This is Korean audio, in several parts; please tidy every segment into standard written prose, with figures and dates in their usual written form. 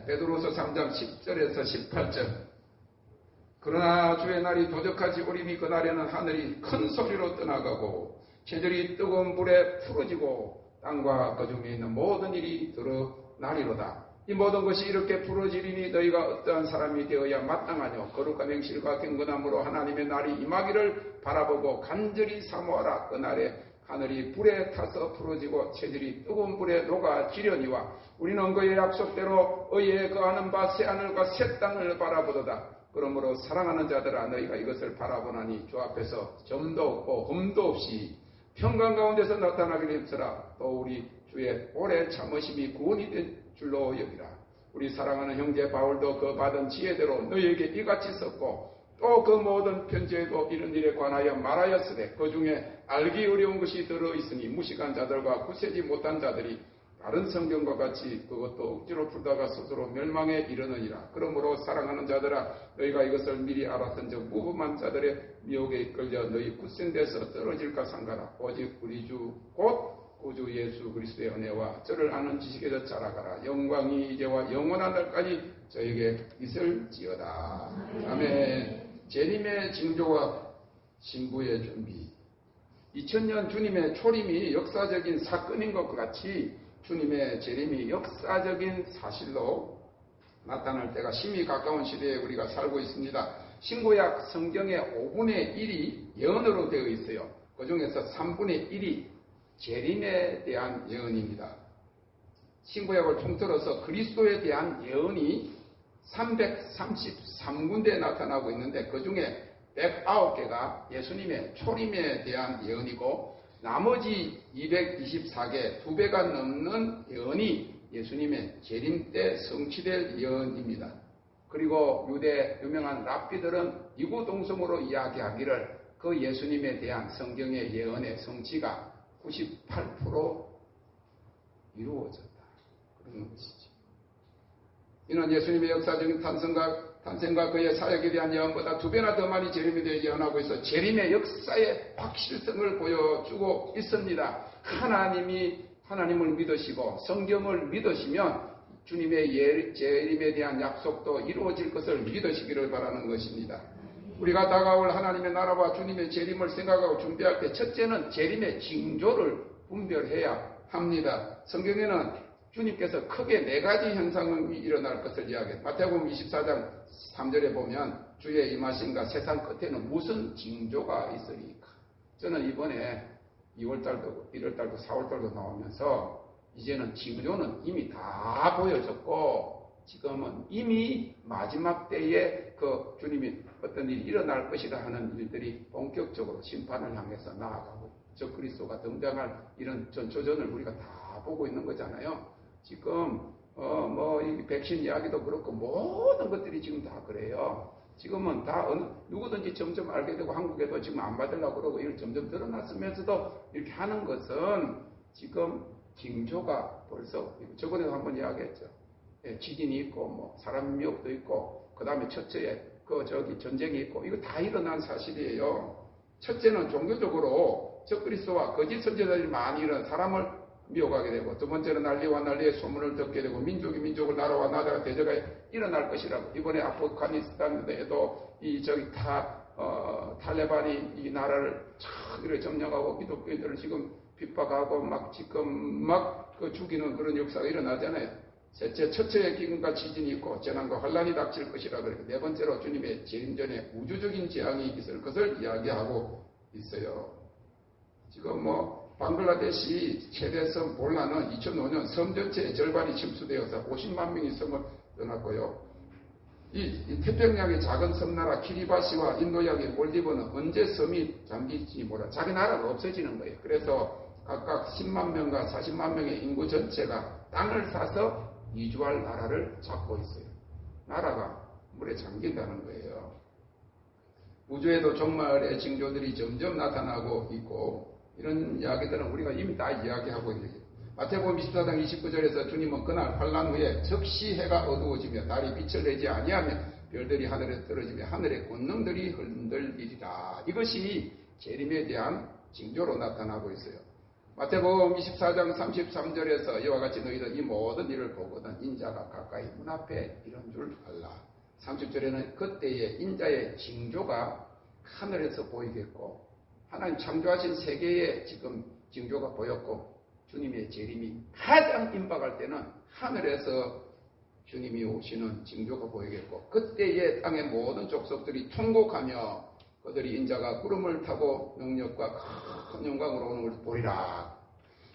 베드로서 3장 10절에서 18절. 그러나 주의 날이 도적하지 오리니 그날에는 하늘이 큰 소리로 떠나가고 채들이 뜨거운 불에 풀어지고 땅과 그 중에 있는 모든 일이 드러나리로다. 이 모든 것이 이렇게 풀어지리니 너희가 어떠한 사람이 되어야 마땅하뇨. 거룩한 행실과 경건함으로 하나님의 날이 임하기를 바라보고 간절히 사모하라. 그날에 하늘이 불에 타서 풀어지고 채들이 뜨거운 불에 녹아지려니와 우리는 그의 약속대로 의에 거하는 바 새하늘과 새 땅을 바라보도다. 그러므로 사랑하는 자들아 너희가 이것을 바라보나니 주 앞에서 점도 없고 흠도 없이 평강 가운데서 나타나기를 힘쓰라. 또 우리 주의 오래 참으심이 구원이 된 줄로 여기라. 우리 사랑하는 형제 바울도 그 받은 지혜대로 너희에게 이같이 썼고 또 그 모든 편지에도 이런 일에 관하여 말하였으되 그 중에 알기 어려운 것이 들어있으니 무식한 자들과 굳세지 못한 자들이 다른 성경과 같이 그것도 억지로 풀다가 스스로 멸망에 이르느니라. 그러므로 사랑하는 자들아 너희가 이것을 미리 알았던 적 무범한 자들의 미혹에 이끌려 너희 굳센 데서 떨어질까 상가라. 오직 우리 주 곧 구주 예수 그리스도의 은혜와 저를 아는 지식에서 자라가라. 영광이 이제와 영원한 날까지 저에게 있을지어다. 아멘. 재림의 징조와 신부의 준비. 2000년 주님의 초림이 역사적인 사건인 것과 같이 주님의 재림이 역사적인 사실로 나타날 때가 심히 가까운 시대에 우리가 살고 있습니다. 신구약 성경의 5분의 1이 예언으로 되어 있어요. 그 중에서 3분의 1이 재림에 대한 예언입니다. 신구약을 통틀어서 그리스도에 대한 예언이 333군데에 나타나고 있는데 그 중에 109개가 예수님의 초림에 대한 예언이고 나머지 224개, 2배가 넘는 예언이 예수님의 재림 때 성취될 예언입니다. 그리고 유대 유명한 랍비들은 이구동성으로 이야기하기를 그 예수님에 대한 성경의 예언의 성취가 98% 이루어졌다. 그런 것이죠. 이는 예수님의 역사적인 탄생과 그의 사역에 대한 예언보다 2배나 더 많이 재림에 대해 예언하고 있어 재림의 역사의 확실성을 보여주고 있습니다. 하나님을 믿으시고 성경을 믿으시면 주님의 재림에 대한 약속도 이루어질 것을 믿으시기를 바라는 것입니다. 우리가 다가올 하나님의 나라와 주님의 재림을 생각하고 준비할 때 첫째는 재림의 징조를 분별해야 합니다. 성경에는 주님께서 크게 4가지 현상이 일어날 것을 이야기해요. 마태복음 24장 3절에 보면 주의 임하심과 세상 끝에는 무슨 징조가 있으리까. 저는 이번에 2월달도 1월달도 4월달도 나오면서 이제는 징조는 이미 다 보여졌고 지금은 이미 마지막 때에 그 주님이 어떤 일이 일어날 것이다 하는 일들이 본격적으로 심판을 향해서 나아가고 저 그리스도가 등장할 이런 전초전을 우리가 다 보고 있는 거잖아요. 지금 이 백신 이야기도 그렇고 모든 것들이 지금 다 그래요. 지금은 다 누구든지 점점 알게 되고 한국에도 지금 안 받으려고 그러고 이걸 점점 드러났으면서도 이렇게 하는 것은 지금 징조가 벌써 저번에도 한번 이야기했죠. 지진이 있고 사람 미혹도 있고 그 다음에 첫째에 전쟁이 있고 이거 다 일어난 사실이에요. 첫째는 종교적으로 적그리스도와 거짓 선지자들이 많이 일어난 사람을 미혹하게 되고 두 번째는 난리와 난리의 소문을 듣게 되고 민족이 민족을 나라와 나라가 대적가 일어날 것이라고. 이번에 아프가니스탄에도 탈레반이 이 나라를 이렇게 점령하고 기독교인들을 지금 핍박하고 죽이는 그런 역사가 일어나잖아요. 셋째, 첫째의 기근과 지진이 있고 재난과 환란이 닥칠 것이라 그러고 네 번째로 주님의 재림 전에 우주적인 재앙이 있을 것을 이야기하고 있어요. 지금 방글라데시 최대 섬 볼라는 2005년 섬 전체의 절반이 침수되어서 50만 명이 섬을 떠났고요. 이 태평양의 작은 섬나라 키리바시와 인도양의 몰디브는 언제 섬이 잠길지 몰라. 자기 나라가 없어지는 거예요. 그래서 각각 10만 명과 40만 명의 인구 전체가 땅을 사서 이주할 나라를 찾고 있어요. 나라가 물에 잠긴다는 거예요. 우주에도 종말의 징조들이 점점 나타나고 있고 이런 이야기들은 우리가 이미 다 이야기하고 있는 거예요. 마태복음 24장 29절에서 주님은 그날 환란 후에 즉시 해가 어두워지며 달이 빛을 내지 아니하며 별들이 하늘에 떨어지며 하늘의 권능들이 흔들리리라. 이것이 재림에 대한 징조로 나타나고 있어요. 마태복음 24장 33절에서 이와 같이 너희들 이 모든 일을 보거든 인자가 가까이 문 앞에 이런 줄 알라. 30절에는 그때의 인자의 징조가 하늘에서 보이겠고 하나님 창조하신 세계에 지금 징조가 보였고 주님의 재림이 가장 임박할 때는 하늘에서 주님이 오시는 징조가 보이겠고 그때의 땅의 모든 족속들이 통곡하며 그들이 인자가 구름을 타고 능력과 큰 영광으로 오는 것을 보리라.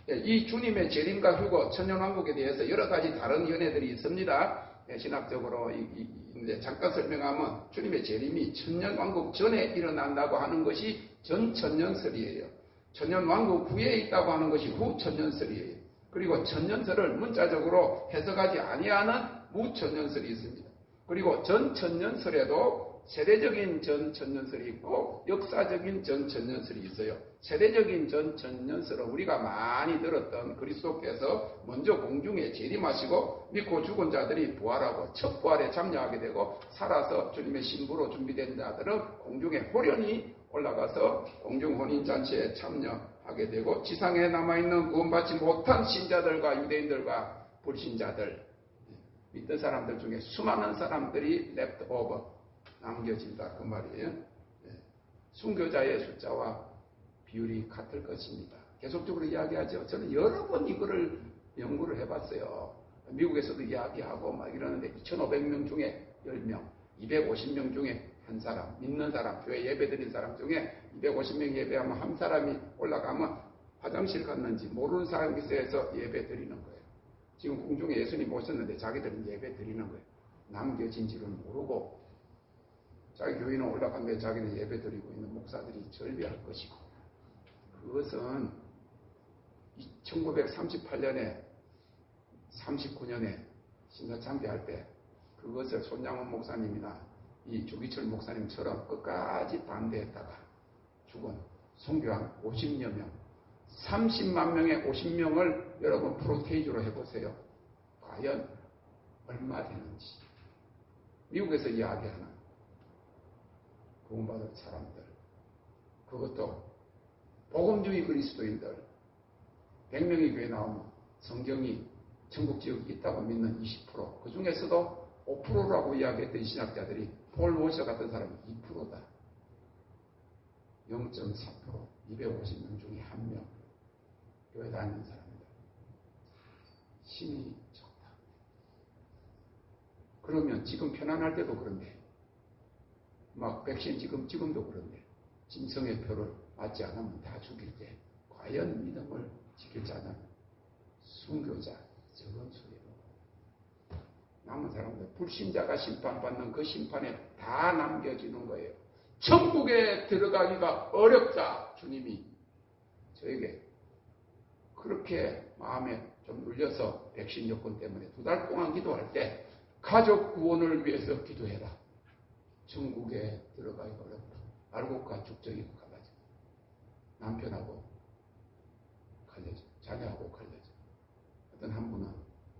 이 주님의 재림과 휴거, 천년왕국에 대해서 여러 가지 다른 연애들이 있습니다. 신학적으로 이제 잠깐 설명하면 주님의 재림이 천년왕국 전에 일어난다고 하는 것이 전천년설이에요. 천년왕국 후에 있다고 하는 것이 후천년설이에요. 그리고 천년설을 문자적으로 해석하지 아니하는 무천년설이 있습니다. 그리고 전천년설에도 세대적인 전천년설이 있고 역사적인 전천년설이 있어요. 세대적인 전천년설은 우리가 많이 들었던 그리스도께서 먼저 공중에 재림하시고 믿고 죽은 자들이 부활하고 첫 부활에 참여하게 되고 살아서 주님의 신부로 준비된 자들은 공중에 호련히 올라가서 공중 혼인잔치에 참여하게 되고 지상에 남아있는 구원받지 못한 신자들과 유대인들과 불신자들 믿던 사람들 중에 수많은 사람들이 left over 남겨진다 그 말이에요. 순교자의 숫자와 비율이 같을 것입니다. 계속적으로 이야기하죠. 저는 여러 번 이거를 연구를 해봤어요. 미국에서도 이야기하고 막 이러는데 2,500명 중에 10명, 250명 중에 한 사람, 믿는 사람, 교회 예배 드린 사람 중에 250명 예배하면 한 사람이 올라가면 화장실 갔는지 모르는 사람이 있어서 예배 드리는 거예요. 지금 공중에 예수님 오셨는데 자기들은 예배 드리는 거예요. 남겨진 줄을 모르고 자기 교인은 올라간 데 자기는 예배 드리고 있는 목사들이 절비할 것이고 그것은 1938년에 39년에 신사참배할 때 그것을 손양원 목사님이나 이 조기철 목사님처럼 끝까지 반대했다가 죽은 순교한 50여 명 30만 명의 50명을 여러분 프로테이지로 해보세요. 과연 얼마 되는지 미국에서 이야기하는 구원받은 사람들 그것도 복음주의 그리스도인들 100명이 교회 나오면 성경이 천국 지역이 있다고 믿는 20% 그 중에서도 5%라고 이야기했던 신학자들이 폴 워셔 같은 사람이 2%다. 0.4% 250명 중에 1명 교회 다니는 사람들 힘이 적다. 그러면 지금 편안할 때도 그런데 막 백신 지금도 그런데 진성의 표를 맞지 않으면 다 죽일 때 과연 믿음을 지킬 자는 순교자 적은 수예요. 남은 사람들 불신자가 심판받는 그 심판에 다 남겨지는 거예요. 천국에 들어가기가 어렵다. 주님이 저에게 그렇게 마음에 좀 눌려서 백신 여건 때문에 2달 동안 기도할 때 가족 구원을 위해서 기도해라. 천국에 들어가기가 어렵다. 알곡과 죽정이고 갈라져. 남편하고 갈려져. 자녀하고 갈려져. 어떤 한 분은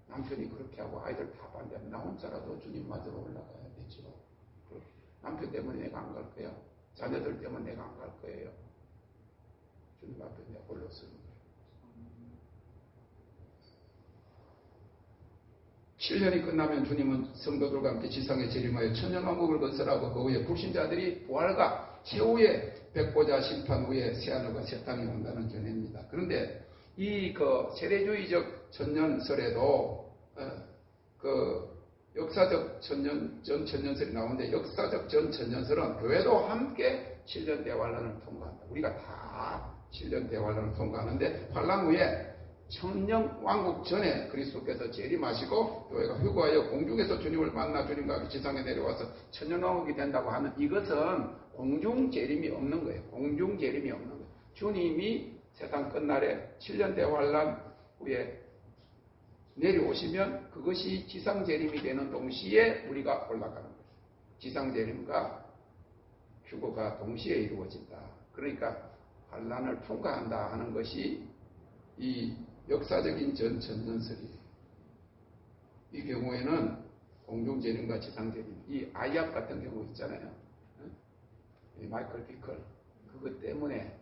남편이 그렇게 하고 아이들 다 반대하면 나 혼자라도 주님 맞으러 올라가야 되죠. 남편 때문에 내가 안 갈 거야. 자녀들 때문에 내가 안 갈 거예요. 주님 앞에 내가 홀로 서는 거예요. 7년이 끝나면 주님은 성도들과 함께 지상에 재림하여 천년왕국을 건설하고 그 후에 불신자들이 부활과 최후의 백보자 심판 후에 새하늘과 새 땅이 온다는 견해입니다. 그런데 이 세대주의적 천년설에도 그 역사적 전천년설이 나오는데 역사적 전천년설은 교회도 함께 7년 대환란을 통과한다. 우리가 다 7년 대환란을 통과하는데 환란 후에 천년왕국 전에 그리스도께서 재림하시고 교회가 휴거하여 공중에서 주님을 만나 주님과 함께 지상에 내려와서 천년왕국이 된다고 하는 이것은 공중 재림이 없는 거예요. 공중 재림이 없는 거예요. 주님이 세상 끝날에 7년 대환란 후에 내려오시면 그것이 지상 재림이 되는 동시에 우리가 올라가는 거예요. 지상 재림과 휴거가 동시에 이루어진다. 그러니까 환란을 통과한다 하는 것이 이 역사적인 전천년설이에요. 이 경우에는 공중재림과 지상재림, 이 아이압 같은 경우 있잖아요. 이 마이클 피클 그것 때문에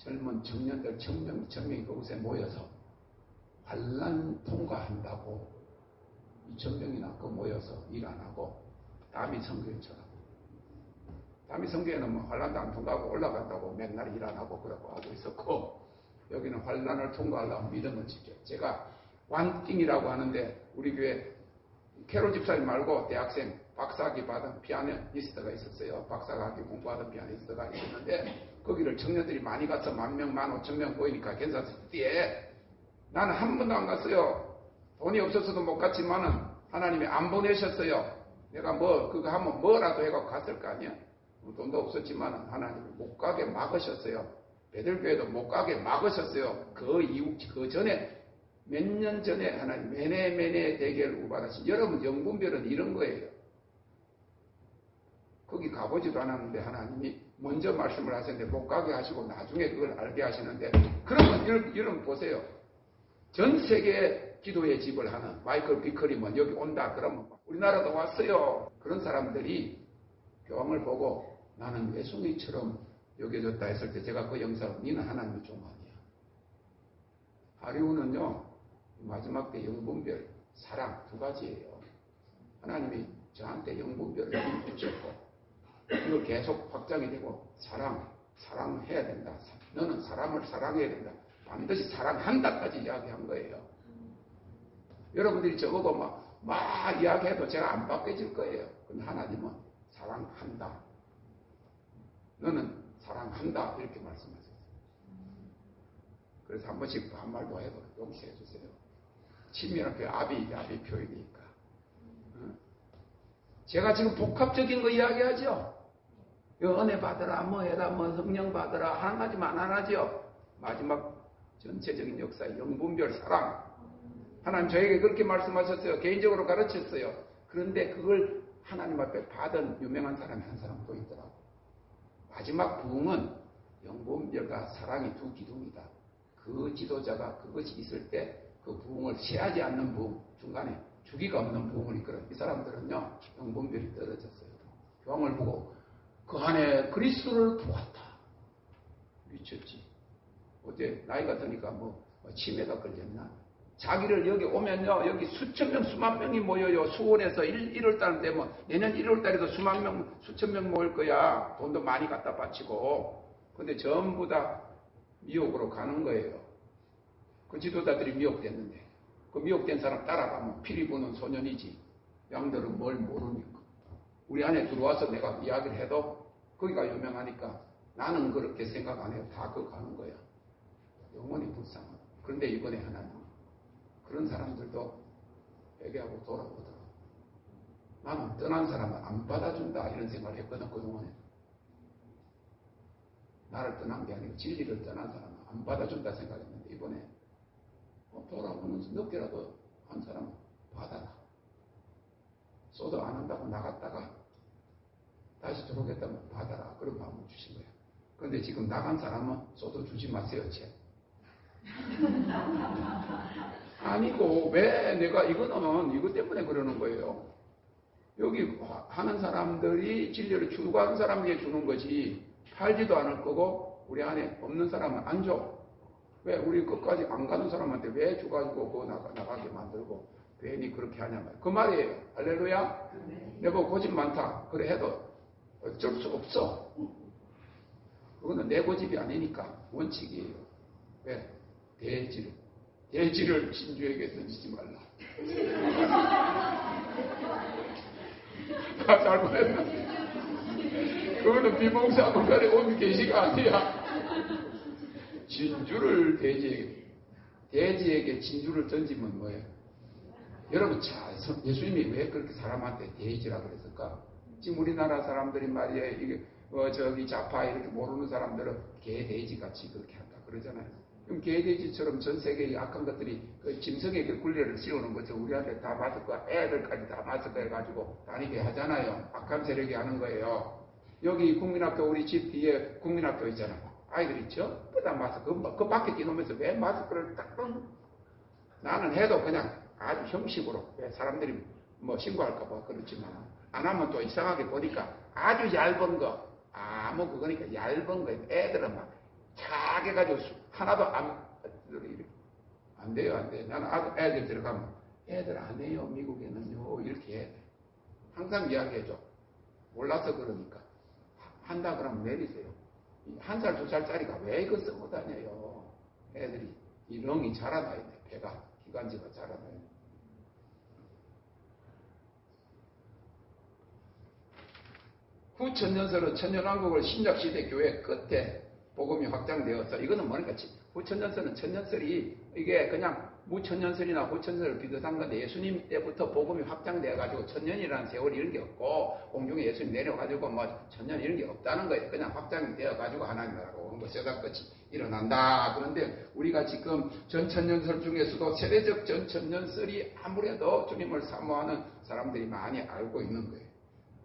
젊은 청년들 천명이 그곳에 모여서 환난 통과한다고 2,000명이나 그 모여서 일 안 하고 다미 성교회처럼 다미 성교회는 뭐 환난도 안 통과하고 올라간다고 맨날 일 안 하고 그러고 하고 있었고 여기는 환난을 통과하려면 믿음을 지켜. 제가 완띵이라고 하는데 우리 교회 캐롤 집사님 말고 대학생 박사학위 받은 피아니스트가 있었어요. 박사학위 공부하던 피아니스트가 있었는데 거기를 청년들이 많이 가서 10,000명, 15,000명 보이니까 겐사스시티에 나는 한 번도 안 갔어요. 돈이 없어서도 못 갔지만은 하나님이 안 보내셨어요. 내가 그거 하면 뭐라도 해갖고 갔을 거 아니야? 돈도 없었지만은 하나님이 못 가게 막으셨어요. 베들교회도 못 가게 막으셨어요. 그 전에 몇 년 전에 하나님 메네 대결 우발하신 여러분 영분별은 이런 거예요. 거기 가보지도 않았는데 하나님이 먼저 말씀을 하셨는데 못 가게 하시고 나중에 그걸 알게 하시는데 그러면 여러분 보세요. 전 세계에 기도의 집을 하는 마이클 비커리면 여기 온다 그러면 우리나라도 왔어요. 그런 사람들이 교황을 보고 나는 외송이처럼 여겨졌다 했을 때 제가 그 영상을 니는 하나님의 종 아니야. 하리우는요 마지막 때 영분별 사랑 두 가지예요. 하나님이 저한테 영분별을 주셨고 이거 계속 확장이 되고 사랑해야 된다. 너는 사람을 사랑해야 된다. 반드시 사랑한다까지 이야기한 거예요. 여러분들이 저보고 막 이야기해도 제가 안 바뀌어질 거예요. 근데 하나님은 사랑한다. 너는 사랑한다. 이렇게 말씀하셨어요. 그래서 한 번씩 반말도 해도 용서해 주세요. 친밀한 그 아비 표현이니까. 제가 지금 복합적인 거 이야기하죠. 은혜 받으라, 뭐 해라, 뭐 성령 받으라, 한 가지만 안 하죠. 마지막 전체적인 역사의 영분별 사랑. 하나님 저에게 그렇게 말씀하셨어요. 개인적으로 가르쳤어요. 그런데 그걸 하나님 앞에 받은 유명한 사람이 한 사람 또 있더라고. 마지막 부흥은 영분별과 사랑의 두 기둥이다. 그 지도자가 그것이 있을 때 그 부흥을 취하지 않는 부흥, 중간에 주기가 없는 부흥을 이끌어. 이 사람들은요, 영분별이 떨어졌어요. 교황을 보고 그 안에 그리스도를 보았다. 미쳤지. 어때? 나이가 드니까 치매가 걸렸나? 자기를 여기 오면요, 여기 수천 명, 수만 명이 모여요. 수원에서 1월달 되면 내년 1월달에도 수천 명 모일 거야. 돈도 많이 갖다 바치고. 근데 전부 다 미혹으로 가는 거예요. 그 지도자들이 미혹됐는데 그 미혹된 사람 따라가면 피리 부는 소년이지. 양들은 뭘 모르니까. 우리 안에 들어와서 내가 이야기를 해도 거기가 유명하니까 나는 그렇게 생각 안 해요. 다 그거 가는 거야. 영원히 불쌍하다. 그런데 이번에 하나님 그런 사람들도 회개하고 돌아오더라. 나는 떠난 사람을 안 받아준다 이런 생각을 했거든 그동안에. 나를 떠난 게 아니고 진리를 떠난 사람은 안 받아준다 생각했는데 이번에 돌아오면서 늦게라도 한 사람은 받아라. 소도 안 한다고 나갔다가 다시 들어오겠다면 받아라. 그런 마음을 주신 거예요. 그런데 지금 나간 사람은 소도 주지 마세요. 아니고 왜 내가 이거는 이것 때문에 그러는 거예요. 여기 하는 사람들이 진리를 추구하는 사람에게 주는 거지 팔지도 않을 거고 우리 안에 없는 사람은 안 줘. 왜 우리 끝까지 안 가는 사람한테 왜 줘가지고 그거 나가게 만들고 괜히 그렇게 하냐면 그 말이에요. 할렐루야. 내가 고집 많다. 그래 해도 어쩔 수 없어. 그거는 내 고집이 아니니까 원칙이에요. 왜? 대지를 진주에게 던지지 말라. 다 잘못했나? 그거는 비몽사몽간에 온 계시가 아니야. 진주를 대지에게 진주를 던지면 뭐예요? 여러분 예수님이 왜 그렇게 사람한테 대지라고 그랬을까? 지금 우리나라 사람들이 말이에요. 이게 저기 좌파 이렇게 모르는 사람들은 개돼지 같이 그렇게 한다 그러잖아요. 그럼 개돼지처럼 전 세계의 악한 것들이 그 짐승에게 굴레를 씌우는 거죠. 우리한테 다 맞을 거야. 애들까지 다 맞을 거야 해가지고 다니게 하잖아요. 악한 세력이 하는 거예요. 여기 국민학교 우리 집 뒤에 국민학교 있잖아. 아이들이 전부 다 마스크 그 밖에 뛰노면서 왜 마스크를 딱 나는 해도 그냥 아주 형식으로 왜 사람들이 신고할까 봐 그렇지만 안 하면 또 이상하게 보니까 아주 얇은 거 그거니까 얇은 거 애들은 막 쫙 해가지고 하나도 안 돼요, 안 돼. 나는 애들 들어가면 애들 안 해요, 미국에는요. 이렇게 해. 항상 이야기해줘. 몰라서 그러니까. 한다 그러면 내리세요. 1살, 2살짜리가 왜 이거 쓰고 다녀요? 애들이 이 렁이 자라나야 돼. 배가, 기관지가 자라나야 돼. 후천년설은 천년왕국을 신약시대 교회 끝에 복음이 확장되어서 이거는 뭐니까 후천년설은 천년설이 이게 그냥 무천년설이나 후천년설 비슷한 건데 예수님 때부터 복음이 확장되어가지고 천년이라는 세월이 이런 게 없고 공중에 예수님 내려가지고 뭐 천년 이런 게 없다는 거예요. 그냥 확장이 되어가지고 하나님 나라고 뭐 세상끝이 일어난다. 그런데 우리가 지금 전천년설 중에서도 세대적 전천년설이 아무래도 주님을 사모하는 사람들이 많이 알고 있는 거예요.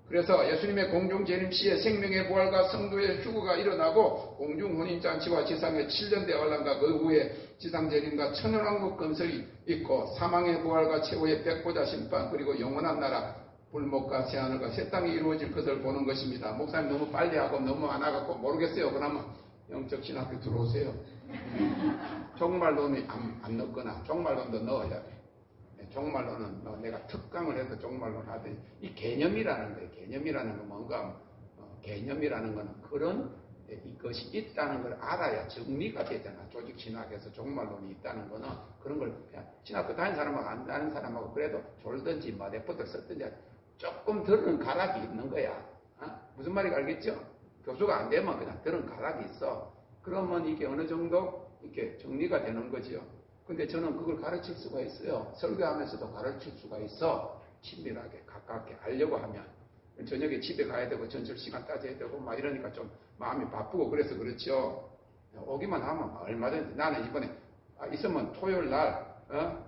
그래서 예수님의 공중 재림 시에 생명의 부활과 성도의 휴거가 일어나고 공중 혼인잔치와 지상의 7년 대환란과 그 후에 지상 재림과 천연왕국 건설이 있고 사망의 부활과 최후의 백보자 심판 그리고 영원한 나라 불목과 새하늘과 새 땅이 이루어질 것을 보는 것입니다. 목사님 너무 빨리 하고 너무 안 하고 모르겠어요. 그러면 영적 신학교 들어오세요. 종말론이 안 넣거나 종말론도 넣어야 돼. 종말론은 내가 특강을 해서 종말론 하더니 이 개념이라는 거예요. 개념이라는 건 뭔가 개념이라는 건 그런 이것이 있다는 걸 알아야 정리가 되잖아. 조직 신학에서 종말론이 있다는 거는 그런 걸 그냥 신학교 다니는 사람하고 안 다니는 사람하고 그래도 졸든지 뭐 레포트 썼든지 조금 들은 가락이 있는 거야. 무슨 말인지 알겠죠? 교수가 안 되면 그냥 들은 가락이 있어. 그러면 이게 어느 정도 이렇게 정리가 되는 거지요. 근데 저는 그걸 가르칠 수가 있어요. 설교하면서도 가르칠 수가 있어. 친밀하게, 가깝게 알려고 하면. 저녁에 집에 가야 되고, 전철 시간 따져야 되고, 막 이러니까 좀 마음이 바쁘고, 그래서 그렇죠. 오기만 하면 얼마든지. 나는 이번에, 있으면 토요일 날,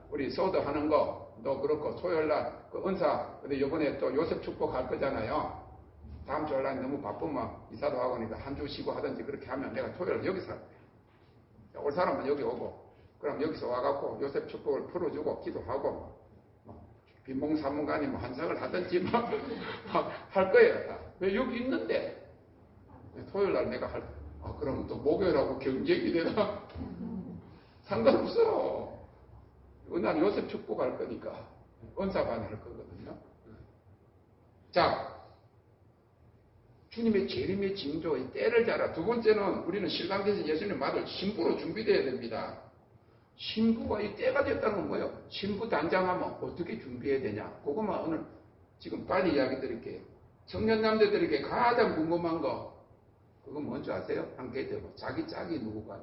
우리 소도 하는 거, 너 그렇고, 토요일 날, 그 은사, 근데 이번에 또 요셉 축복 할 거잖아요. 다음 주일 날 너무 바쁘면 이사도 하고, 그러니까 한 주 쉬고 하든지 그렇게 하면 내가 토요일 여기서 할 거야. 올 사람은 여기 오고, 그럼 여기서 와갖고 요셉 축복을 풀어주고 기도하고 빈봉사문관이 뭐 한상을 하든지 막 할 거예요. 왜 여기 있는데 토요일 날 내가 그럼 또 목요일하고 경쟁이 되나? 상관없어. 난 요셉 축복 할 거니까 은사반 할 거거든요. 자, 주님의 재림의 징조의 때를 잘 알아. 두 번째는 우리는 신랑께서 예수님 아들 신부로 준비되어야 됩니다. 신부가 이 때가 됐다는 건 뭐예요? 신부 단장하면 어떻게 준비해야 되냐? 그것만 오늘 지금 빨리 이야기 드릴게요. 청년 남자들에게 가장 궁금한 거 그건 뭔지 아세요? 한계대고 자기 짝이 누구가?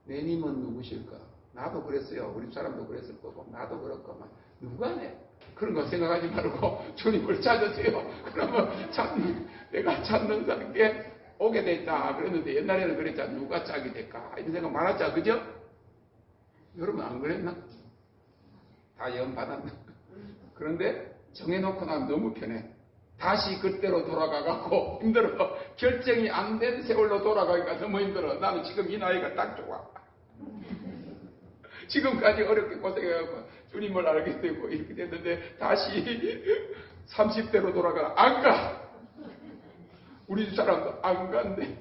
내 님은 누구실까? 나도 그랬어요. 우리 사람도 그랬을 거고 나도 그렇고 누가네? 그런 거 생각하지 말고 주님을 찾으세요. 그러면 내가 찾는 사람께 오게 됐다. 그랬는데 옛날에는 그랬잖아. 누가 짝이 될까? 이런 생각 많았죠. 그죠? 여러분 안 그랬나? 다 연 받았나? 그런데 정해놓고 나면 너무 편해. 다시 그때로 돌아가갖고 힘들어. 결정이 안 된 세월로 돌아가기가 너무 힘들어. 나는 지금 이 나이가 딱 좋아. 지금까지 어렵게 고생해갖고 주님을 알게 되고 이렇게 됐는데 다시 30대로 돌아가. 안 가. 우리 집 사람도 안 간대.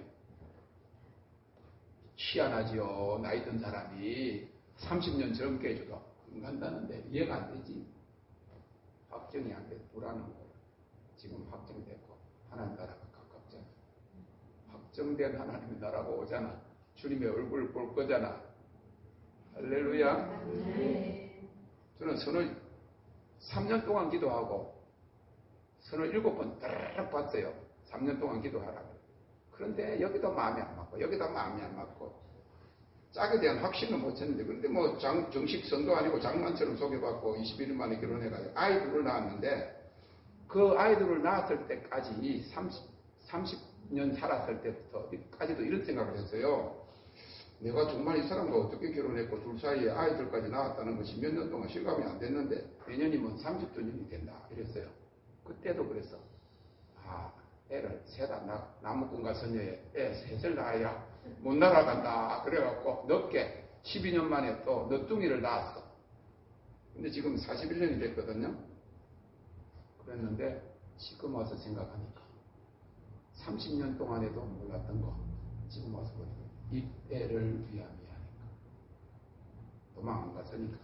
희한하지요. 나이 든 사람이 30년 젊게 해줘도 안 간다는데 이해가 안 되지. 확정이 안 돼. 불안한 거야. 지금 확정됐고 하나님 나라가 가깝잖아. 확정된 하나님의 나라가 오잖아. 주님의 얼굴을 볼 거잖아. 할렐루야. 저는 선을 3년 동안 기도하고 선을 7번 따르륵 봤어요. 3년 동안 기도하라고. 그런데 여기도 마음이 안 맞고 여기도 마음이 안 맞고 짝에 대한 확신은 못 쳤는데 그런데 뭐 정식 선도 아니고 장난처럼 소개받고 21일 만에 결혼해가지고 아이들을 낳았는데 그 아이들을 낳았을 때까지 30년 살았을 때부터까지도 이런 생각을 했어요. 내가 정말 이 사람과 어떻게 결혼했고 둘 사이에 아이들까지 낳았다는 것이 몇 년 동안 실감이 안 됐는데 내년이면 30주년이 된다 이랬어요. 그때도 그랬어. 애를 셋다 나무꾼과 선녀에 애 셋을 낳아야 못 날아간다. 그래갖고 늦게 12년 만에 또 늦둥이를 낳았어. 근데 지금 41년이 됐거든요. 그랬는데 지금 와서 생각하니까 30년 동안에도 몰랐던 거 지금 와서 보니까 이 때를 위함이야. 도망 안 갔으니까.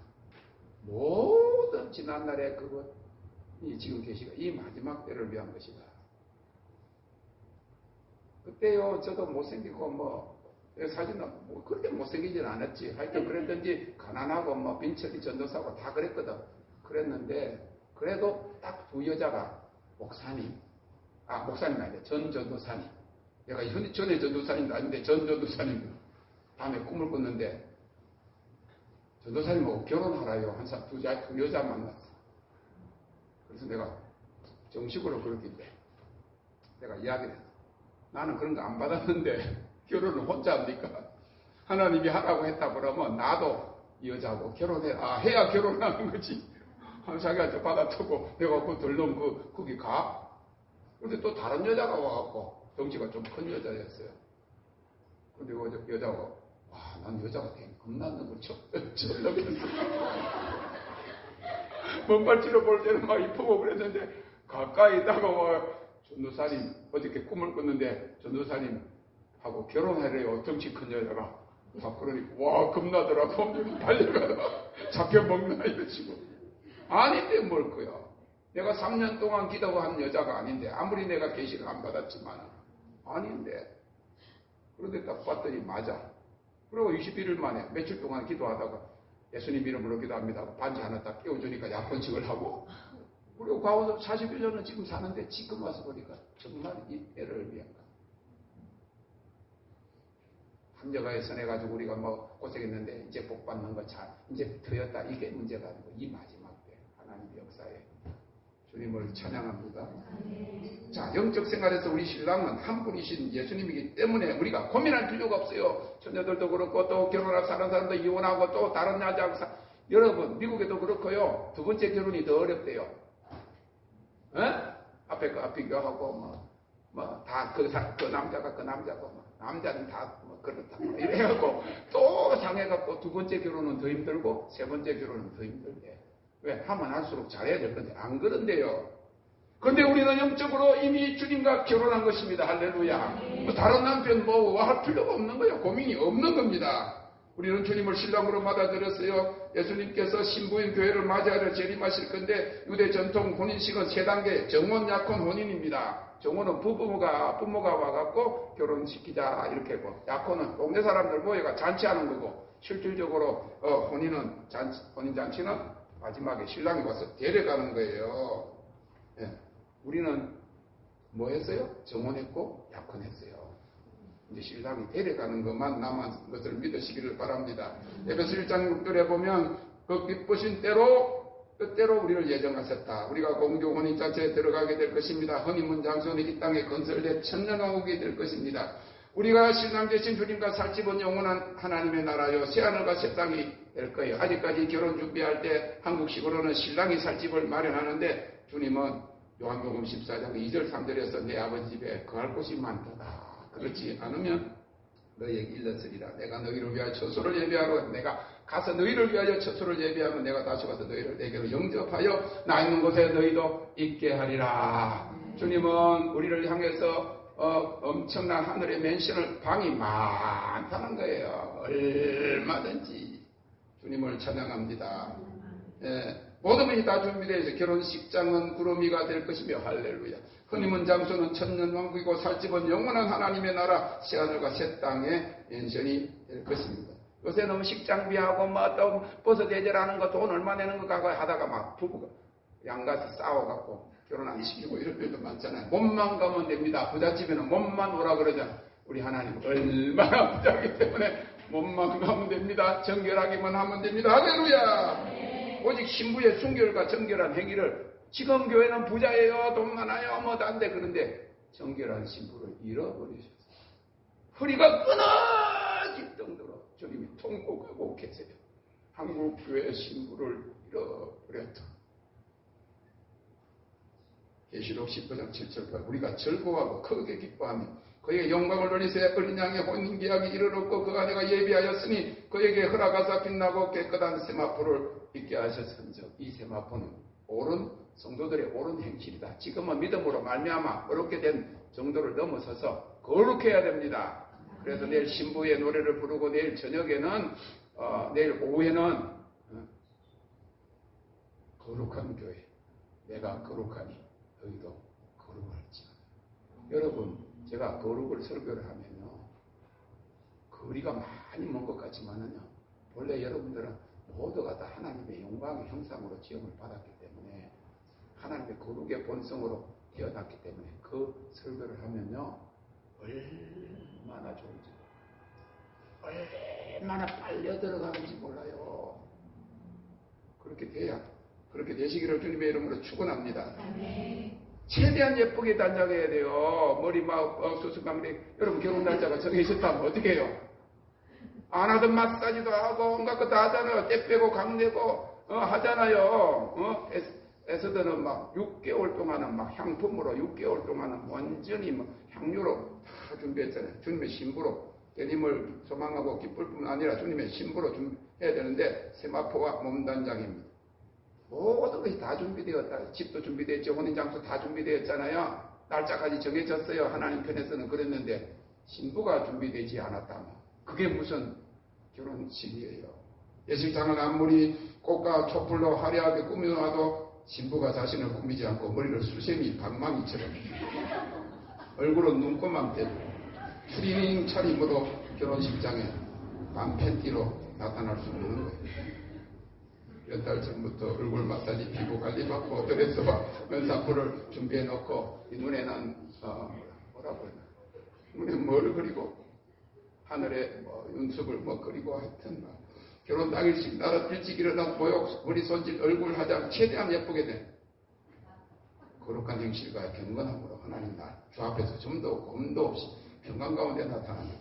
모든 지난날의 그것이 지금 계시가 이 마지막 때를 위한 것이다. 그때요, 저도 못생기고 사실은 그때 못생기진 않았지. 하여튼 그랬든지 가난하고 빈철이 전도사고 다 그랬거든. 그랬는데 그래도 딱 두 여자가 목사님이 아니라 전 전도사님. 내가 전에 전도사님도 아닌데 전 전도사님 밤에 꿈을 꿨는데 전도사님하고 결혼하라요. 두 여자 만났어. 그래서 내가 정식으로 그렇길래 내가 이야기를 했어. 나는 그런 거 안 받았는데 결혼을 혼자 합니까? 하나님이 하라고 했다 그러면 나도 이 여자하고 해야 결혼하는 거지. 자기가 저 받아두고 내가 그 들놈 거기 가? 근데 또 다른 여자가 와갖고 덩치가 좀 큰 여자였어요. 근데 그 여자가 난 여자가 되게 겁나는 걸 처음 느꼈어. 먼발치로 볼 때는 막 이쁘고 그랬는데 가까이 다가와 전도사님 어저께 꿈을 꿨는데 전도사님하고 결혼하래요. 덩치 큰 여자가. 그러니까 와 겁나더라고. 달려가다 잡혀먹나 이러시고. 아닌데 뭘 거야. 내가 3년 동안 기도한 여자가 아닌데 아무리 내가 계시를 안 받았지만 아닌데. 그런데 딱 봤더니 맞아. 그리고 21일 만에 며칠 동안 기도하다가 예수님 이름으로 기도합니다. 반지 하나 딱 끼워주니까 약혼식을 하고 그리고 과거 41년은 지금 사는데 지금 와서 보니까 정말 이 애를 위한 거. 한여가에 선해가지고 우리가 고생했는데 이제 복 받는 거 이제 터였다. 이게 문제가 아니고 이 마지막 때 하나님 역사에 주님을 찬양합니다. 자, 영적 생활에서 우리 신랑은 한 분이신 예수님이기 때문에 우리가 고민할 필요가 없어요. 처녀들도 그렇고 또 결혼하고 사는 사람도 이혼하고 또 다른 여자하고 여러분 미국에도 그렇고요. 두 번째 결혼이 더 어렵대요. 앞에 비교하고 다 그 남자가 남자는 다 그렇다 이래갖고 또 상해갖고 두 번째 결혼은 더 힘들고 세 번째 결혼은 더 힘들대. 왜? 하면 할수록 잘해야 될 건데 안 그런데요. 그런데 우리는 영적으로 이미 주님과 결혼한 것입니다. 할렐루야. 다른 남편 할 필요가 없는 거예요. 고민이 없는 겁니다. 우리는 주님을 신랑으로 받아들였어요. 예수님께서 신부인 교회를 맞이하려 재림하실 건데 유대 전통 혼인식은 3단계 정혼, 약혼, 혼인입니다. 정혼은 부모가 와갖고 결혼시키자 이렇게 하고 약혼은 동네 사람들 모여가 잔치하는 거고 실질적으로 혼인잔치는 마지막에 신랑이 와서 데려가는 거예요. 예. 우리는 뭐 했어요? 정혼했고 약혼했어요. 이제 신랑이 데려가는 것만 남은 것을 믿으시기를 바랍니다. 에베소 1장 6절에 보면 그 기쁘신 뜻대로 우리를 예정하셨다. 우리가 공교 혼인잔치에 들어가게 될 것입니다. 허니문 장소는 이 땅에 건설돼 천년왕국이 될 것입니다. 우리가 신랑 되신 주님과 살 집은 영원한 하나님의 나라요 새하늘과 새 땅이 될 거예요. 아직까지 결혼 준비할 때 한국식으로는 신랑이 살 집을 마련하는데 주님은 요한복음 14장 2절 3절에서 내 아버지 집에 거할 곳이 많도다. 그렇지 않으면 너희에게 일렀으리라. 내가 너희를 위하여 처소를 예비하러 내가 가서 너희를 위하여 처소를 예비하면 내가 다시 와서 너희를 내게로 영접하여 나 있는 곳에 너희도 있게 하리라. 주님은 우리를 향해서 엄청난 하늘의 맨션을 방이 많다는 거예요. 얼마든지 주님을 찬양합니다. 예, 모든 것이 다 준비되어 있어요. 결혼식장은 구름이가 될 것이며 할렐루야. 흔히문 장소는 천년왕국이고 살집은 영원한 하나님의 나라 새하늘과 새 땅의 맨션이 될 것입니다. 요새 너무 식장비하고 또 버스 대절하는 거 돈 얼마 내는 거 하다가 막 부부가 양가서 싸워갖고 결혼 안 시키고 이런 일도 많잖아요. 몸만 가면 됩니다. 부잣집에는 몸만 오라 그러잖아요. 우리 하나님 얼마나 부자기 때문에 몸만 가면 됩니다. 정결하기만 하면 됩니다. 할렐루야. 오직 신부의 순결과 정결한 행위를 지금 교회는 부자예요. 돈 많아요. 뭐단데 그런데 정결한 신부를 잃어버리셨어요. 허리가 끊어질 정도로 주님이 통곡하고 계세요. 한국 교회 신부를 잃어버렸다. 계시록 19장 7절까지 우리가 즐거워하고 크게 기뻐하며 그에게 영광을 돌리세 어린 양의 혼인계약이 이르렀고 그 아내가 예비하였으니 그에게 허락하사 빛나고 깨끗한 세마포를 입게 하셨은즉 이 세마포는 옳은 성도들의 옳은 행실이다. 지금은 믿음으로 말미암아 어렵게 된 정도를 넘어서서 거룩해야 됩니다. 그래서 내일 신부의 노래를 부르고 내일 저녁에는 내일 오후에는 거룩한 교회, 내가 거룩하니 너희도 거룩할지어다. 여러분, 제가 거룩을 설교를 하면요, 거리가 많이 먼 것 같지만은요, 원래 여러분들은 모두가 다 하나님의 영광의 형상으로 지음을 받았기 때문에 하나님의 거룩의 본성으로 태어났기 때문에 그 설교를 하면요, 얼마나 좋은지, 얼마나 빨려 들어가는지 몰라요. 그렇게 되시기를 주님의 이름으로 축원합니다. 최대한 예쁘게 단장해야 돼요. 머리 막 수수깡리. 여러분 결혼 날짜가 정해 있었다면 어떻게 해요? 안 하던 마사지도 하고 온갖 거 다 하잖아요. 때 빼고 감 내고 하잖아요. 에스더는 막 6개월 동안은 막 향품으로 6개월 동안은 완전히 막 향유로 다 준비했잖아요. 주님의 신부로 대님을 소망하고 기쁠 뿐 아니라 주님의 신부로 준비해야 되는데 세마포가 몸단장입니다. 모든 것이 다 준비되었다. 집도 준비되었죠. 혼인장소 다 준비되었잖아요. 날짜까지 정해졌어요. 하나님 편에서는 그랬는데 신부가 준비되지 않았다면 그게 무슨 결혼식이에요. 예식장은 아무리 꽃과 촛불로 화려하게 꾸며놔도 신부가 자신을 꾸미지 않고 머리를 수세미 방망이처럼 얼굴은 눈곱만 떼고 추리닝 차림으로 결혼식장에 반팬티로 나타날 수 없는 거예요. 몇 달 전부터 얼굴 마사지, 피부 관리 받고 드레스와 면사포를 준비해 놓고 이 눈에는 뭐라고 하나 눈에 뭘 그리고 하늘에 윤습을 그리고 하여튼 결혼 당일씩 나라 일찍 일어나 모욕, 머리 손질, 얼굴 화장 최대한 예쁘게 돼. 거룩한 행실과 경건함으로 하나님 주 앞에서 점도 없고 음도 없이 평강 가운데 나타나는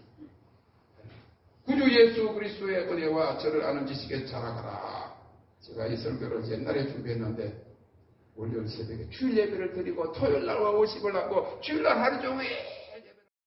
구주 예수 그리스도의 은혜와 저를 아는 지식에 자라가라. 제가 이 설교를 옛날에 준비했는데 월요일 새벽에 주일 예배를 드리고 토요일 날 워십을 하고 주일 날 하루 종일